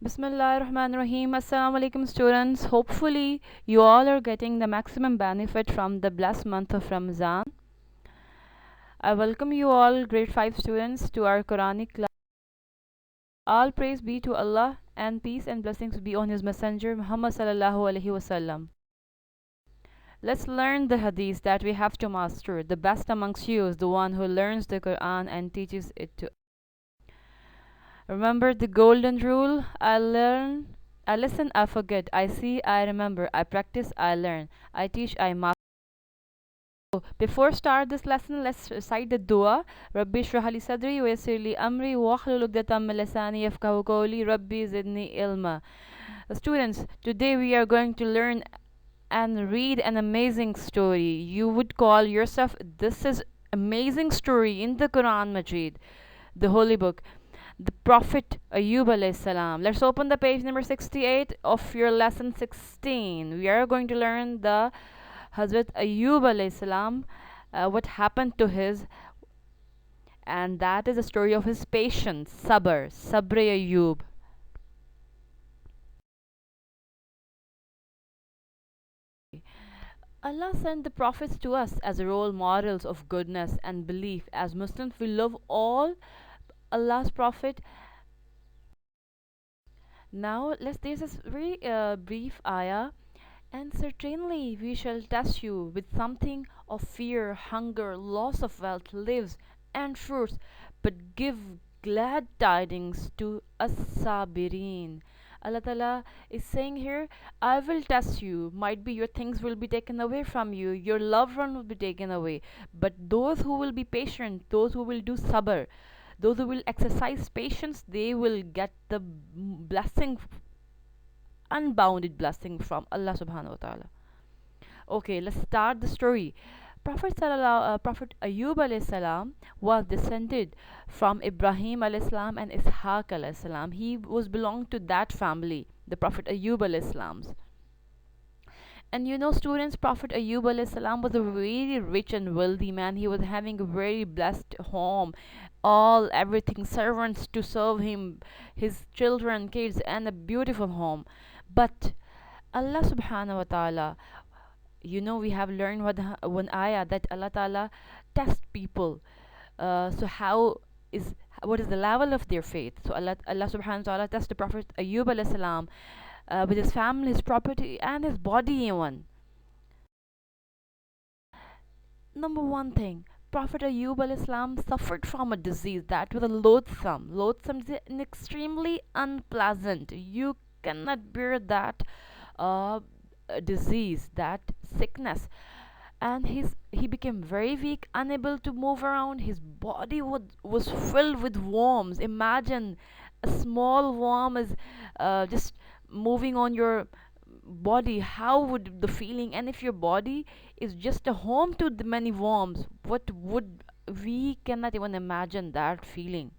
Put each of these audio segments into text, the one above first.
Bismillahirrahmanirrahim. Assalamu alaikum students. Hopefully you all are getting the maximum benefit from the blessed month of Ramadan. I welcome you all grade 5 students to our Quranic class. All praise be to Allah and peace and blessings be on his messenger Muhammad sallallahu alaihi wasallam. Let's learn the hadith that we have to master. The best amongst you is the one who learns the Quran and teaches it to. Remember the golden rule? I learn, I listen, I forget. I see, I remember. I practice, I learn. I teach, I master. Before start this lesson, let's recite the dua. Rabbi shrah li sadri wa yassir li amri wa hlul 'uqdatam min lisani yafqahu qawli. Rabbi zidni ilma. Students, today we are going to learn and read an amazing story. You would call yourself, this is amazing story in the Quran Majid, the holy book. The Prophet Ayub alayhi salam. Let's open the page number 68 of your lesson 16. We are going to learn the Hazrat Ayub alayhi salam, what happened to his, and that is the story of his patience, sabr Ayub. Allah sent the prophets to us as role models of goodness and belief. As Muslims, we love all Allah's prophet. Now, there's this very brief ayah. And certainly we shall test you with something of fear, hunger, loss of wealth, lives, and fruits, but give glad tidings to as-sabirin. Allah Ta'ala is saying here, I will test you. Might be your things will be taken away from you, your loved one will be taken away. But those who will be patient, those who will do sabr, those who will exercise patience, they will get the blessing, unbounded blessing from Allah subhanahu wa ta'ala. Okay, let's start the story. Prophet Ayub alayhi salam was descended from Ibrahim alayhi salam and Ishaq alayhi salam. He was belonged to that family, the Prophet Ayub alayhi salams. And you know, students, Prophet Ayub alayhi salam was a very rich and wealthy man. He was having a very blessed home, all everything, servants to serve him, his children, kids, and a beautiful home. But Allah subhanahu wa ta'ala, you know, we have learned one ayah that Allah ta'ala test people. So how is, what is the level of their faith? So Allah subhanahu wa ta'ala test the Prophet Ayub alayhi salam with his family, his property, and his body even. Number one thing, Prophet Ayub alayhi salam suffered from a disease that was a loathsome. Loathsome is an extremely unpleasant. You cannot bear that uh, disease, that sickness. And he became very weak, unable to move around. His body was filled with worms. Imagine a small worm is just moving on your body. How would the feeling, and if your body is just a home to the many worms, what would, we cannot even imagine that feeling.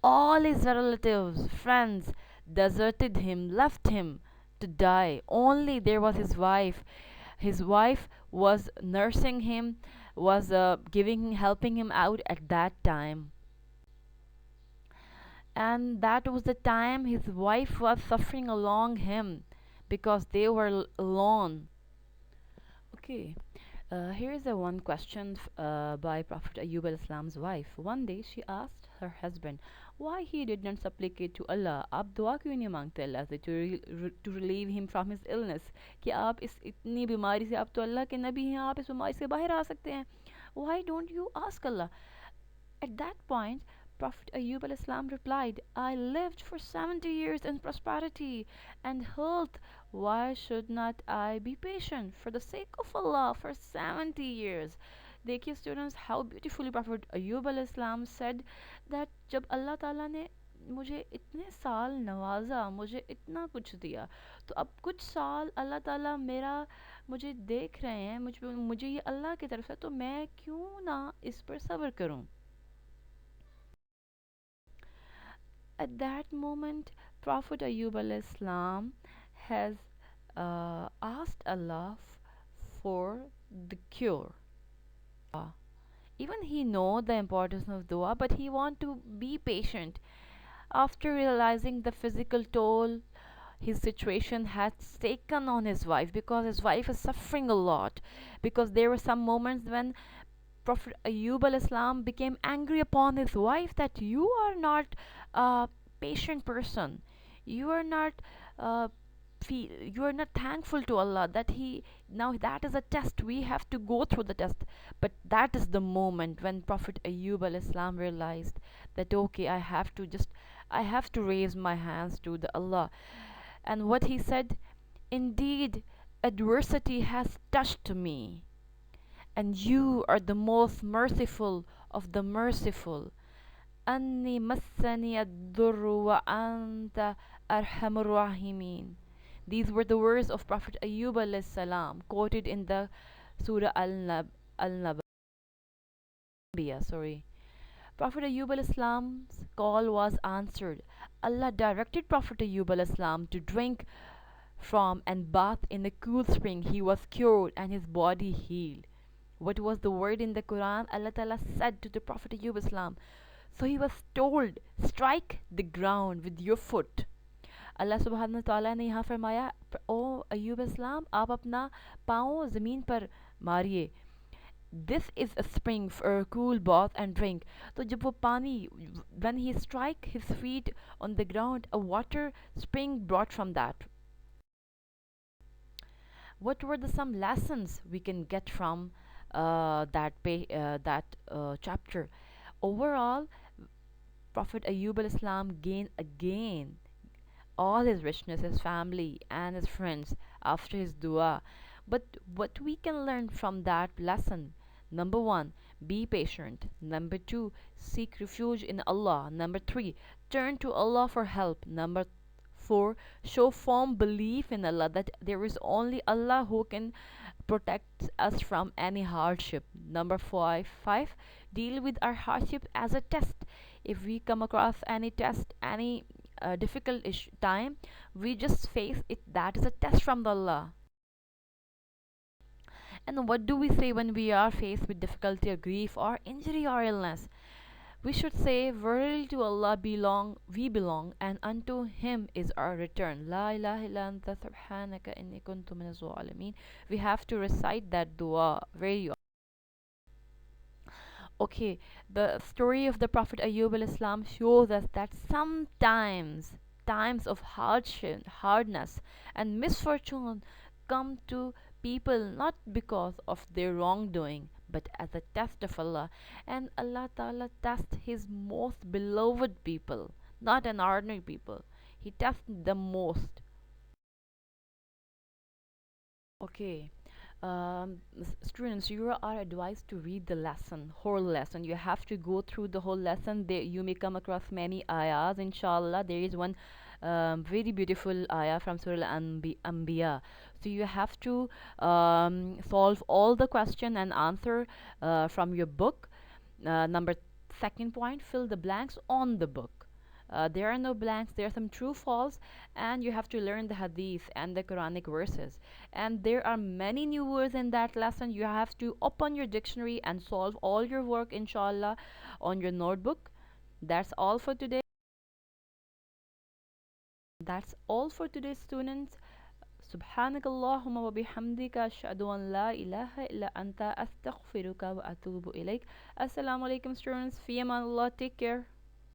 All his relatives, friends deserted him, left him to die. Only there was his wife. His wife was nursing him, was helping him out at that time. And that was the time his wife was suffering along him because they were alone. Okay, here is a one question by Prophet Ayub al-Islam's wife. One day she asked her husband why he did not supplicate to Allah. आप दुआ क्यों नहीं मांगते अल्लाह से to relieve him from his illness? कि आप इस इतनी बीमारी से, आप तो अल्लाह के नबी हैं, आप इस बीमारी से बाहर आ सकते हैं. Why don't you ask Allah? At that point, Prophet Ayub al-Islam replied, I lived for 70 years in prosperity and health. Why should not I be patient for the sake of Allah for 70 years? देखिए students, how beautifully Prophet Ayub al-Islam said that जब अल्लाह ताला ने मुझे इतने साल नवाजा, मुझे इतना कुछ दिया, तो अब कुछ साल अल्लाह ताला मेरा मुझे देख रहे हैं, मुझे ये अल्लाह की तरफ से, तो मैं क्यों ना इस पर सब्र करूं. At that moment, Prophet Ayub al-Islam has asked Allah for the cure. Even he know the importance of dua, but he want to be patient. After realizing the physical toll his situation had taken on his wife, because his wife is suffering a lot, because there were some moments when Prophet Ayub al Islam became angry upon his wife that you are not a patient person. You are not uh, you are not thankful to Allah that He, now that is a test. We have to go through the test. But that is the moment when Prophet Ayub al Islam realized that okay, I have to raise my hands to the Allah. And what he said, indeed, adversity has touched me, and you are the most merciful of the merciful. أني مسني الضر وأنت أرحم الراحمين. These were the words of Prophet Ayub alayhi salam, quoted in the Surah Al-Nabiya. Sorry. Prophet Ayub al-Islam's call was answered. Allah directed Prophet Ayub al-Islam to drink from and bath in a cool spring. He was cured and his body healed. What was the word in the Quran? Allah Ta'ala said to the Prophet Ayub Islam. So he was told, strike the ground with your foot. अल्लाह सुबहान तआला ने यहाँ फरमाया, ओ अयूब इस्लाम, आप अपना पाँव ज़मीन पर मारिए. This is a spring for a cool bath and drink. तो जब वो पानी, when he strike his feet on the ground, a water spring brought from that. What were the some lessons we can get from that chapter? Overall, Prophet Ayub al-Islam gained again all his richness, his family, and his friends after his dua. But what we can learn from that lesson? Number one, be patient. Number two, seek refuge in Allah. Number three, turn to Allah for help. Number four, show firm belief in Allah, that there is only Allah who can protect us from any hardship. Number five, deal with our hardship as a test. If we come across any test, any difficult time, we just face it. That is a test from the Allah. And what do we say when we are faced with difficulty or grief or injury or illness? We should say, verily to Allah we belong, and unto Him is our return. La ilaha illa anta subhanaka inni kuntu minaz zalimin. We have to recite that dua very. Okay, the story of the Prophet Ayub al Islam shows us that sometimes times of hardship, hardness, and misfortune come to people not because of their wrongdoing, but as a test of Allah. And Allah Ta'ala tests His most beloved people, not an ordinary people. He tests them most. Okay. Students, you are advised to read the lesson, whole lesson. You have to go through the whole lesson. There you may come across many ayahs. Inshallah, there is one very beautiful ayah from Surah Al-Anbiya. So you have to solve all the question and answer from your book. Number second point, fill the blanks on the book. There are no blanks, there are some true false, and you have to learn the hadith and the Quranic verses. And there are many new words in that lesson. You have to open your dictionary and solve all your work, inshallah, on your notebook. That's all for today. That's all for today, students. سبحانك اللهم وبحمدك أشهد أن لا إله إلا أنت أستغفرك وأتوب إليك. Assalamu alaikum, students. في أمان الله. Take care.